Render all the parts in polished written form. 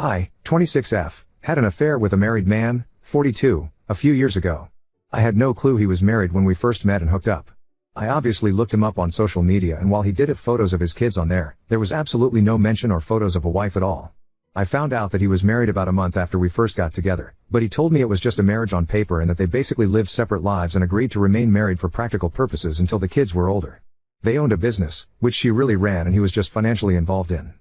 I, 26F, had an affair with a married man, 42, a few years ago. I had no clue he was married when we first met and hooked up. I obviously looked him up on social media, and while he did have photos of his kids on there was absolutely no mention or photos of a wife at all. I found out that he was married about a month after we first got together, but he told me it was just a marriage on paper and that they basically lived separate lives and agreed to remain married for practical purposes until the kids were older. They owned a business, which she really ran, and he was just financially involved in.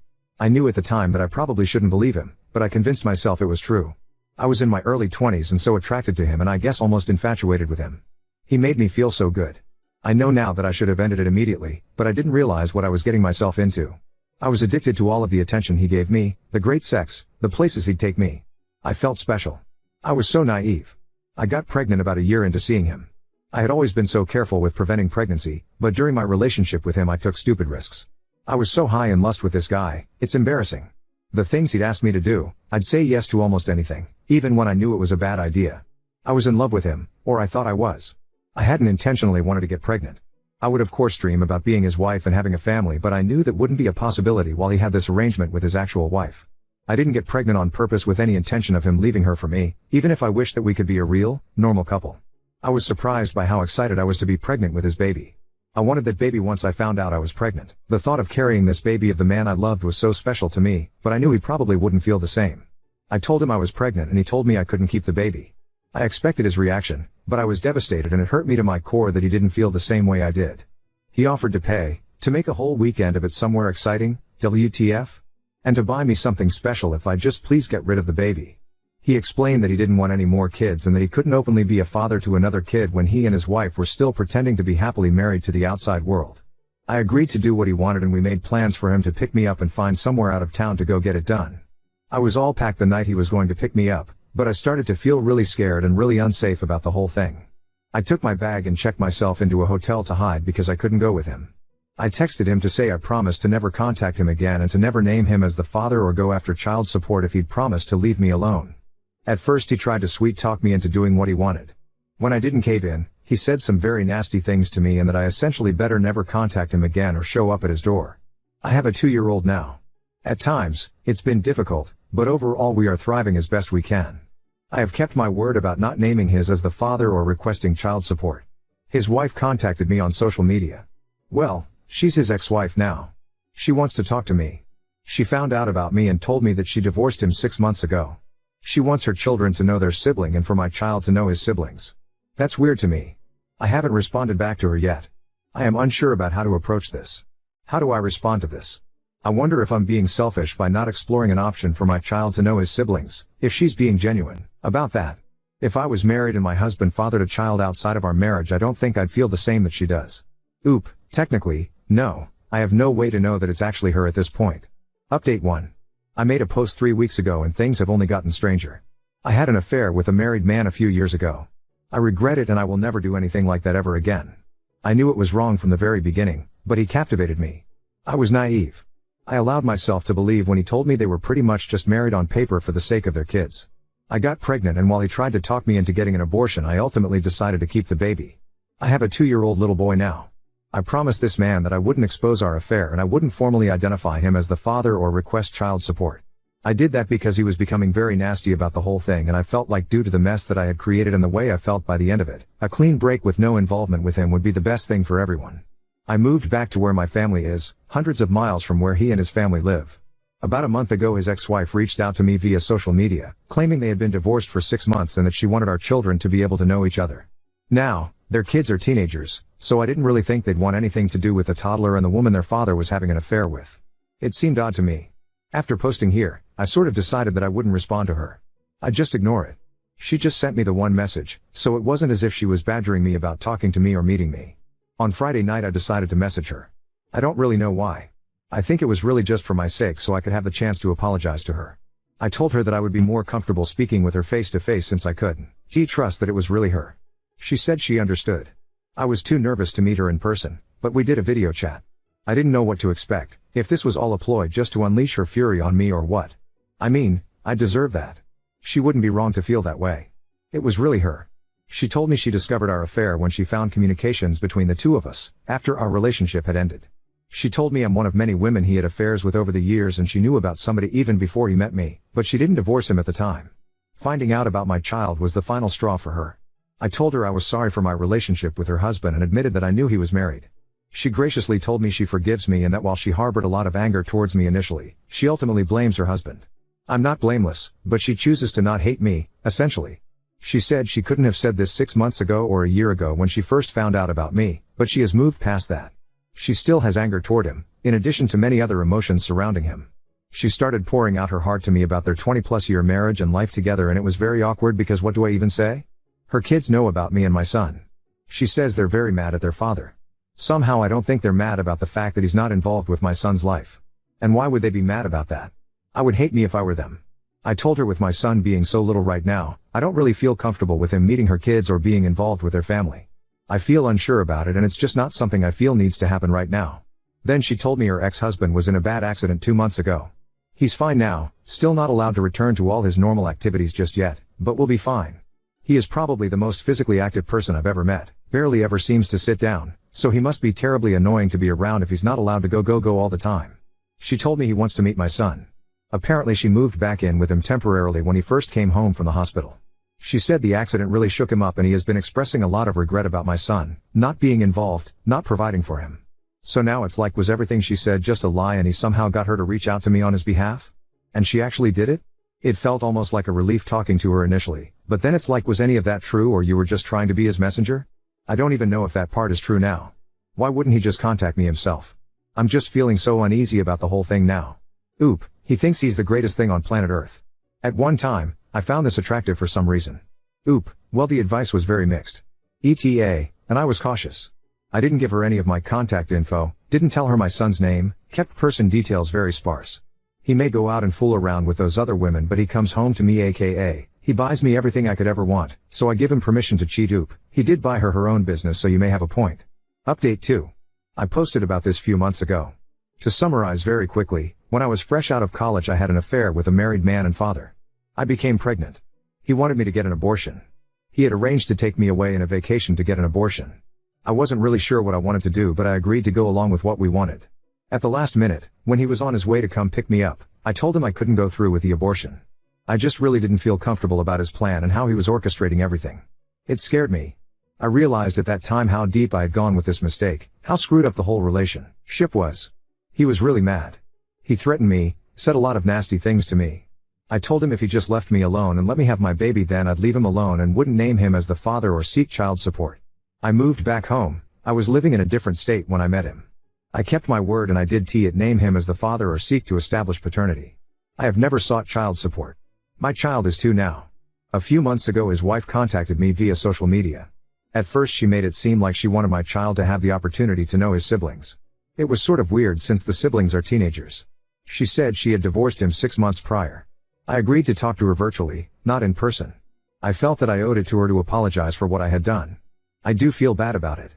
I knew at the time that I probably shouldn't believe him, but I convinced myself it was true. I was in my early 20s and so attracted to him, and I guess almost infatuated with him. He made me feel so good. I know now that I should have ended it immediately, but I didn't realize what I was getting myself into. I was addicted to all of the attention he gave me, the great sex, the places he'd take me. I felt special. I was so naive. I got pregnant about a year into seeing him. I had always been so careful with preventing pregnancy, but during my relationship with him I took stupid risks. I was so high in lust with this guy, it's embarrassing. The things he'd ask me to do, I'd say yes to almost anything, even when I knew it was a bad idea. I was in love with him, or I thought I was. I hadn't intentionally wanted to get pregnant. I would of course dream about being his wife and having a family, but I knew that wouldn't be a possibility while he had this arrangement with his actual wife. I didn't get pregnant on purpose with any intention of him leaving her for me, even if I wished that we could be a real, normal couple. I was surprised by how excited I was to be pregnant with his baby. I wanted that baby once I found out I was pregnant. The thought of carrying this baby of the man I loved was so special to me, but I knew he probably wouldn't feel the same. I told him I was pregnant and he told me I couldn't keep the baby. I expected his reaction, but I was devastated, and it hurt me to my core that he didn't feel the same way I did. He offered to pay, to make a whole weekend of it somewhere exciting, WTF? And to buy me something special if I'd just please get rid of the baby. He explained that he didn't want any more kids and that he couldn't openly be a father to another kid when he and his wife were still pretending to be happily married to the outside world. I agreed to do what he wanted, and we made plans for him to pick me up and find somewhere out of town to go get it done. I was all packed the night he was going to pick me up, but I started to feel really scared and really unsafe about the whole thing. I took my bag and checked myself into a hotel to hide because I couldn't go with him. I texted him to say I promised to never contact him again and to never name him as the father or go after child support if he'd promised to leave me alone. At first he tried to sweet talk me into doing what he wanted. When I didn't cave in, he said some very nasty things to me and that I essentially better never contact him again or show up at his door. I have a 2-year-old now. At times, it's been difficult, but overall we are thriving as best we can. I have kept my word about not naming his as the father or requesting child support. His wife contacted me on social media. Well, she's his ex-wife now. She wants to talk to me. She found out about me and told me that she divorced him 6 months ago. She wants her children to know their sibling and for my child to know his siblings. That's weird to me. I haven't responded back to her yet. I am unsure about how to approach this. How do I respond to this? I wonder if I'm being selfish by not exploring an option for my child to know his siblings, if she's being genuine about that. If I was married and my husband fathered a child outside of our marriage, I don't think I'd feel the same that she does. Technically, no, I have no way to know that it's actually her at this point. Update 1. I made a post 3 weeks ago and things have only gotten stranger. I had an affair with a married man a few years ago. I regret it and I will never do anything like that ever again. I knew it was wrong from the very beginning, but he captivated me. I was naive. I allowed myself to believe when he told me they were pretty much just married on paper for the sake of their kids. I got pregnant, and while he tried to talk me into getting an abortion, I ultimately decided to keep the baby. I have a 2-year-old little boy now. I promised this man that I wouldn't expose our affair and I wouldn't formally identify him as the father or request child support. I did that because he was becoming very nasty about the whole thing, and I felt like due to the mess that I had created and the way I felt by the end of it, a clean break with no involvement with him would be the best thing for everyone. I moved back to where my family is, hundreds of miles from where he and his family live. About a month ago his ex-wife reached out to me via social media, claiming they had been divorced for 6 months and that she wanted our children to be able to know each other. Now, their kids are teenagers, so I didn't really think they'd want anything to do with the toddler and the woman their father was having an affair with. It seemed odd to me. After posting here, I sort of decided that I wouldn't respond to her. I'd just ignore it. She just sent me the one message, so it wasn't as if she was badgering me about talking to me or meeting me. On Friday night I decided to message her. I don't really know why. I think it was really just for my sake so I could have the chance to apologize to her. I told her that I would be more comfortable speaking with her face to face since I couldn't trust that it was really her. She said she understood. I was too nervous to meet her in person, but we did a video chat. I didn't know what to expect, if this was all a ploy just to unleash her fury on me or what. I mean, I deserve that. She wouldn't be wrong to feel that way. It was really her. She told me she discovered our affair when she found communications between the two of us, after our relationship had ended. She told me I'm one of many women he had affairs with over the years, and she knew about somebody even before he met me, but she didn't divorce him at the time. Finding out about my child was the final straw for her. I told her I was sorry for my relationship with her husband and admitted that I knew he was married. She graciously told me she forgives me and that while she harbored a lot of anger towards me initially, she ultimately blames her husband. I'm not blameless, but she chooses to not hate me, essentially. She said she couldn't have said this 6 months ago or a year ago when she first found out about me, but she has moved past that. She still has anger toward him, in addition to many other emotions surrounding him. She started pouring out her heart to me about their 20-plus year marriage and life together, and it was very awkward because what do I even say? Her kids know about me and my son. She says they're very mad at their father. Somehow I don't think they're mad about the fact that he's not involved with my son's life. And why would they be mad about that? I would hate me if I were them. I told her with my son being so little right now, I don't really feel comfortable with him meeting her kids or being involved with their family. I feel unsure about it, and it's just not something I feel needs to happen right now. Then she told me her ex-husband was in a bad accident 2 months ago. He's fine now, still not allowed to return to all his normal activities just yet, but will be fine. He is probably the most physically active person I've ever met, barely ever seems to sit down, so he must be terribly annoying to be around if he's not allowed to go all the time. She told me he wants to meet my son. Apparently she moved back in with him temporarily when he first came home from the hospital. She said the accident really shook him up and he has been expressing a lot of regret about my son, not being involved, not providing for him. So now it's like, was everything she said just a lie and he somehow got her to reach out to me on his behalf? And she actually did it? It felt almost like a relief talking to her initially, but then it's like, was any of that true, or you were just trying to be his messenger? I don't even know if that part is true now. Why wouldn't he just contact me himself? I'm just feeling so uneasy about the whole thing now. Oop, he thinks he's the greatest thing on planet Earth. At one time, I found this attractive for some reason. Oop, well the advice was very mixed. ETA, and I was cautious. I didn't give her any of my contact info, didn't tell her my son's name, kept person details very sparse. He may go out and fool around with those other women, but he comes home to me, aka, he buys me everything I could ever want, so I give him permission to cheat. Oop, he did buy her own business, so you may have a point. Update 2. I posted about this few months ago. To summarize very quickly, when I was fresh out of college I had an affair with a married man and father. I became pregnant. He wanted me to get an abortion. He had arranged to take me away in a vacation to get an abortion. I wasn't really sure what I wanted to do, but I agreed to go along with what we wanted. At the last minute, when he was on his way to come pick me up, I told him I couldn't go through with the abortion. I just really didn't feel comfortable about his plan and how he was orchestrating everything. It scared me. I realized at that time how deep I had gone with this mistake, how screwed up the whole relationship was. He was really mad. He threatened me, said a lot of nasty things to me. I told him if he just left me alone and let me have my baby, then I'd leave him alone and wouldn't name him as the father or seek child support. I moved back home. I was living in a different state when I met him. I kept my word and I did name him as the father or seek to establish paternity. I have never sought child support. My child is 2 now. A few months ago his wife contacted me via social media. At first she made it seem like she wanted my child to have the opportunity to know his siblings. It was sort of weird since the siblings are teenagers. She said she had divorced him 6 months prior. I agreed to talk to her virtually, not in person. I felt that I owed it to her to apologize for what I had done. I do feel bad about it.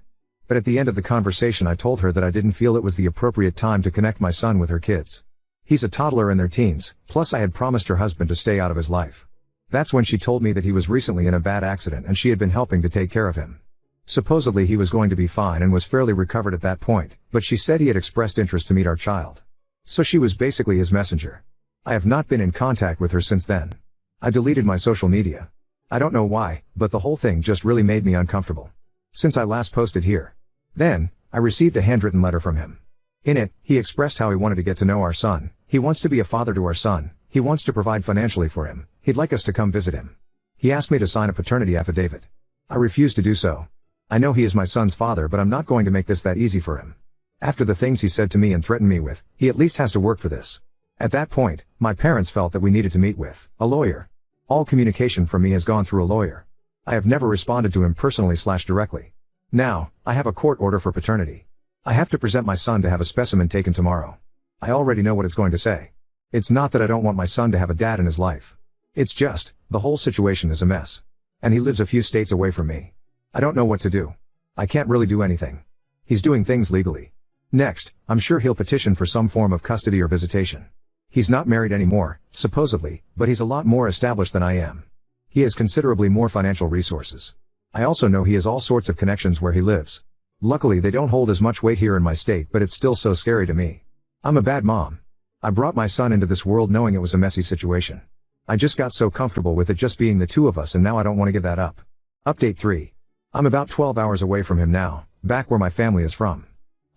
But at the end of the conversation I told her that I didn't feel it was the appropriate time to connect my son with her kids. He's a toddler in their teens, plus I had promised her husband to stay out of his life. That's when she told me that he was recently in a bad accident and she had been helping to take care of him. Supposedly he was going to be fine and was fairly recovered at that point, but she said he had expressed interest to meet our child. So she was basically his messenger. I have not been in contact with her since then. I deleted my social media. I don't know why, but the whole thing just really made me uncomfortable. Since I last posted here. Then, I received a handwritten letter from him. In it, he expressed how he wanted to get to know our son, he wants to be a father to our son, he wants to provide financially for him, he'd like us to come visit him. He asked me to sign a paternity affidavit. I refused to do so. I know he is my son's father, but I'm not going to make this that easy for him. After the things he said to me and threatened me with, he at least has to work for this. At that point, my parents felt that we needed to meet with a lawyer. All communication from me has gone through a lawyer. I have never responded to him personally/directly. Now, I have a court order for paternity. I have to present my son to have a specimen taken tomorrow. I already know what it's going to say. It's not that I don't want my son to have a dad in his life. It's just, the whole situation is a mess. And he lives a few states away from me. I don't know what to do. I can't really do anything. He's doing things legally. Next, I'm sure he'll petition for some form of custody or visitation. He's not married anymore, supposedly, but he's a lot more established than I am. He has considerably more financial resources. I also know he has all sorts of connections where he lives. Luckily they don't hold as much weight here in my state, but it's still so scary to me. I'm a bad mom. I brought my son into this world knowing it was a messy situation. I just got so comfortable with it just being the two of us, and now I don't want to give that up. Update 3. I'm about 12 hours away from him now, back where my family is from.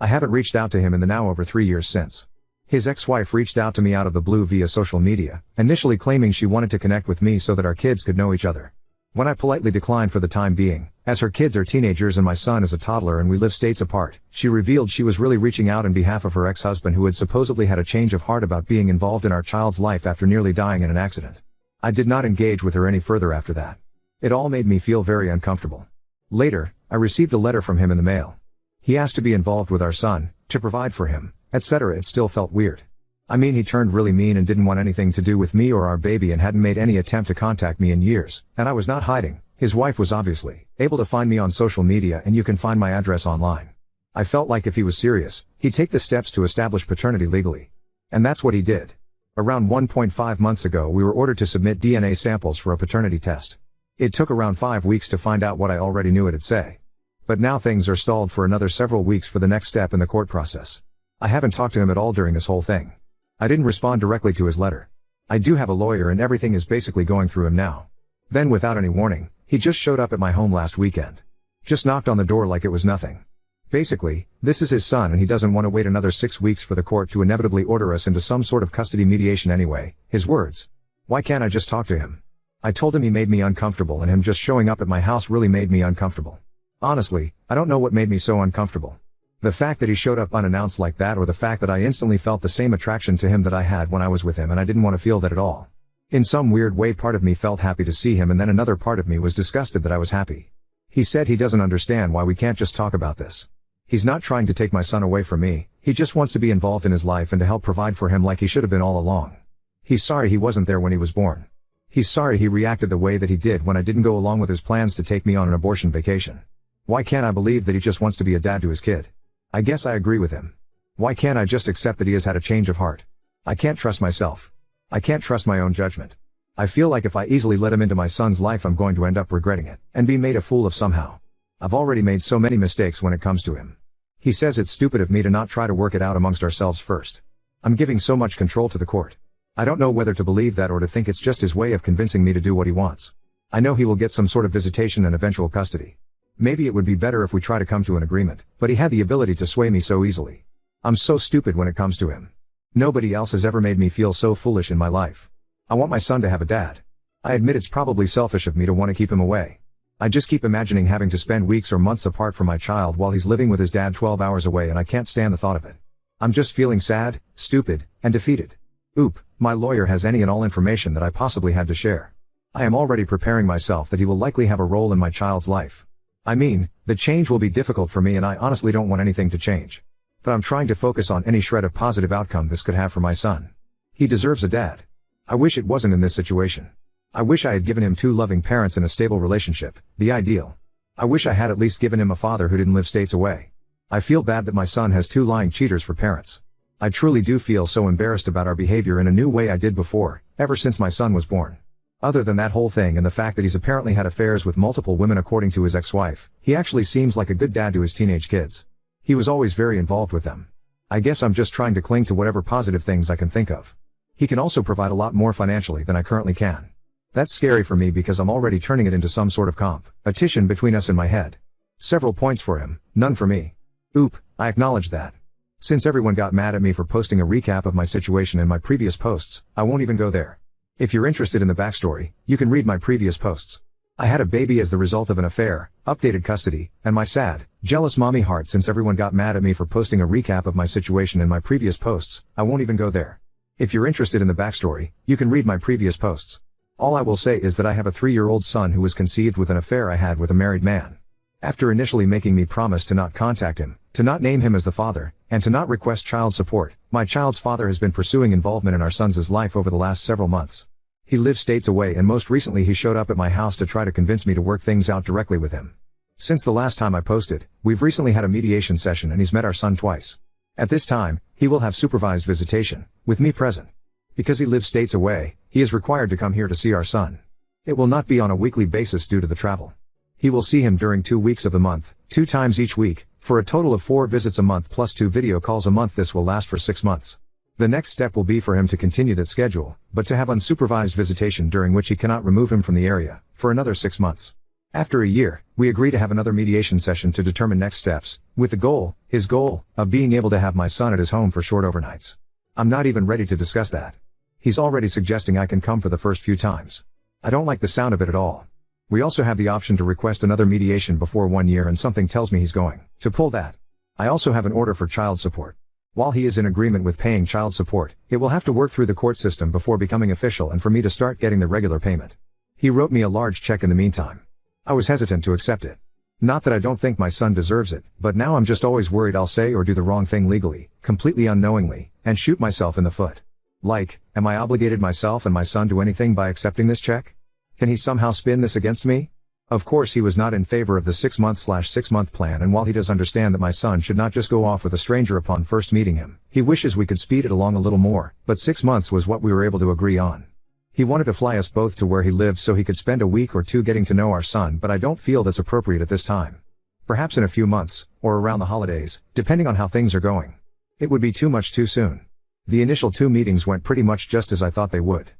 I haven't reached out to him in the now over 3 years since. His ex-wife reached out to me out of the blue via social media, initially claiming she wanted to connect with me so that our kids could know each other. When I politely declined for the time being, as her kids are teenagers and my son is a toddler and we live states apart, she revealed she was really reaching out on behalf of her ex-husband, who had supposedly had a change of heart about being involved in our child's life after nearly dying in an accident. I did not engage with her any further after that. It all made me feel very uncomfortable. Later, I received a letter from him in the mail. He asked to be involved with our son, to provide for him, etc. It still felt weird. I mean, he turned really mean and didn't want anything to do with me or our baby and hadn't made any attempt to contact me in years, and I was not hiding. His wife was obviously able to find me on social media, and you can find my address online. I felt like if he was serious, he'd take the steps to establish paternity legally. And that's what he did. Around 1.5 months ago we were ordered to submit DNA samples for a paternity test. It took around 5 weeks to find out what I already knew it'd say. But now things are stalled for another several weeks for the next step in the court process. I haven't talked to him at all during this whole thing. I didn't respond directly to his letter. I do have a lawyer and everything is basically going through him now. Then without any warning, he just showed up at my home last weekend. Just knocked on the door like it was nothing. Basically, this is his son and he doesn't want to wait another 6 weeks for the court to inevitably order us into some sort of custody mediation anyway, his words. Why can't I just talk to him? I told him he made me uncomfortable, and him just showing up at my house really made me uncomfortable. Honestly, I don't know what made me so uncomfortable. The fact that he showed up unannounced like that, or the fact that I instantly felt the same attraction to him that I had when I was with him and I didn't want to feel that at all. In some weird way part of me felt happy to see him, and then another part of me was disgusted that I was happy. He said he doesn't understand why we can't just talk about this. He's not trying to take my son away from me, he just wants to be involved in his life and to help provide for him like he should have been all along. He's sorry he wasn't there when he was born. He's sorry he reacted the way that he did when I didn't go along with his plans to take me on an abortion vacation. Why can't I believe that he just wants to be a dad to his kid? I guess I agree with him. Why can't I just accept that he has had a change of heart? I can't trust myself. I can't trust my own judgment. I feel like if I easily let him into my son's life I'm going to end up regretting it, and be made a fool of somehow. I've already made so many mistakes when it comes to him. He says it's stupid of me to not try to work it out amongst ourselves first. I'm giving so much control to the court. I don't know whether to believe that or to think it's just his way of convincing me to do what he wants. I know he will get some sort of visitation and eventual custody. Maybe it would be better if we try to come to an agreement, but he had the ability to sway me so easily. I'm so stupid when it comes to him. Nobody else has ever made me feel so foolish in my life. I want my son to have a dad. I admit it's probably selfish of me to want to keep him away. I just keep imagining having to spend weeks or months apart from my child while he's living with his dad 12 hours away, and I can't stand the thought of it. I'm just feeling sad, stupid, and defeated. Oop, my lawyer has any and all information that I possibly had to share. I am already preparing myself that he will likely have a role in my child's life. I mean, the change will be difficult for me and I honestly don't want anything to change. But I'm trying to focus on any shred of positive outcome this could have for my son. He deserves a dad. I wish it wasn't in this situation. I wish I had given him 2 loving parents in a stable relationship, the ideal. I wish I had at least given him a father who didn't live states away. I feel bad that my son has 2 lying cheaters for parents. I truly do feel so embarrassed about our behavior in a new way I did before, ever since my son was born. Other than that whole thing and the fact that he's apparently had affairs with multiple women according to his ex-wife, he actually seems like a good dad to his teenage kids. He was always very involved with them. I guess I'm just trying to cling to whatever positive things I can think of. He can also provide a lot more financially than I currently can. That's scary for me because I'm already turning it into some sort of competition between us in my head. Several points for him, none for me. Oop, I acknowledge that. Since everyone got mad at me for posting a recap of my situation in my previous posts, I won't even go there. If you're interested in the backstory, you can read my previous posts. I had a baby as the result of an affair, updated custody, and my sad, jealous mommy heart. Since everyone got mad at me for posting a recap of my situation in my previous posts, I won't even go there. If you're interested in the backstory, you can read my previous posts. All I will say is that I have a 3-year-old son who was conceived with an affair I had with a married man. After initially making me promise to not contact him, to not name him as the father, and to not request child support, my child's father has been pursuing involvement in our son's life over the last several months. He lives states away, and most recently he showed up at my house to try to convince me to work things out directly with him. Since the last time I posted, we've recently had a mediation session and he's met our son twice. At this time, he will have supervised visitation, with me present. Because he lives states away, he is required to come here to see our son. It will not be on a weekly basis due to the travel. He will see him during 2 weeks of the month, 2 times each week, For a total of 4 visits a month plus 2 video calls a month. This will last for 6 months. The next step will be for him to continue that schedule, but to have unsupervised visitation during which he cannot remove him from the area, for another 6 months. After a year, we agree to have another mediation session to determine next steps, with the goal, his goal, of being able to have my son at his home for short overnights. I'm not even ready to discuss that. He's already suggesting I can come for the first few times. I don't like the sound of it at all. We also have the option to request another mediation before 1 year, and something tells me he's going to pull that. I also have an order for child support. While he is in agreement with paying child support, it will have to work through the court system before becoming official and for me to start getting the regular payment. He wrote me a large check in the meantime. I was hesitant to accept it. Not that I don't think my son deserves it, but now I'm just always worried I'll say or do the wrong thing legally, completely unknowingly, and shoot myself in the foot. Like, am I obligated myself and my son to anything by accepting this check? Can he somehow spin this against me? Of course he was not in favor of the 6-month plan, and while he does understand that my son should not just go off with a stranger upon first meeting him, he wishes we could speed it along a little more, but 6 months was what we were able to agree on. He wanted to fly us both to where he lived so he could spend a week or 2 getting to know our son, but I don't feel that's appropriate at this time. Perhaps in a few months, or around the holidays, depending on how things are going. It would be too much too soon. The initial 2 meetings went pretty much just as I thought they would.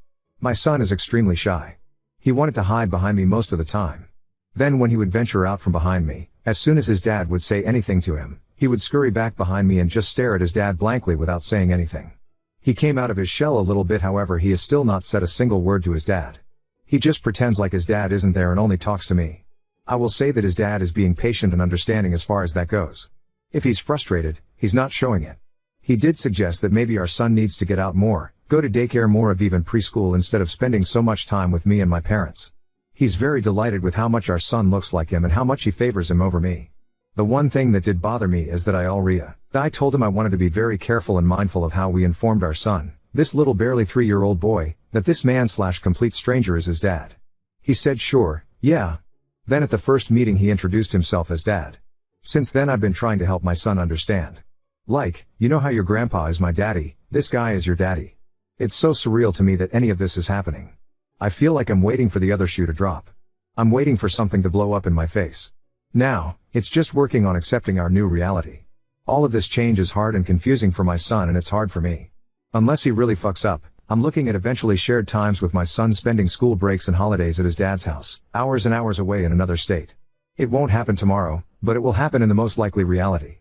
My son is extremely shy. He wanted to hide behind me most of the time. Then when he would venture out from behind me, as soon as his dad would say anything to him, he would scurry back behind me and just stare at his dad blankly without saying anything. He came out of his shell a little bit, however he has still not said a single word to his dad. He just pretends like his dad isn't there and only talks to me. I will say that his dad is being patient and understanding as far as that goes. If he's frustrated, he's not showing it. He did suggest that maybe our son needs to get out more, go to daycare more of even preschool instead of spending so much time with me and my parents. He's very delighted with how much our son looks like him and how much he favors him over me. The one thing that did bother me is that I told him I wanted to be very careful and mindful of how we informed our son, this little barely 3-year-old boy, that this man/complete stranger is his dad. He said sure, yeah. Then at the first meeting he introduced himself as dad. Since then I've been trying to help my son understand. Like, you know how your grandpa is my daddy, this guy is your daddy. It's so surreal to me that any of this is happening. I feel like I'm waiting for the other shoe to drop. I'm waiting for something to blow up in my face. Now, it's just working on accepting our new reality. All of this change is hard and confusing for my son, and it's hard for me. Unless he really fucks up, I'm looking at eventually shared times with my son, spending school breaks and holidays at his dad's house, hours and hours away in another state. It won't happen tomorrow, but it will happen in the most likely reality.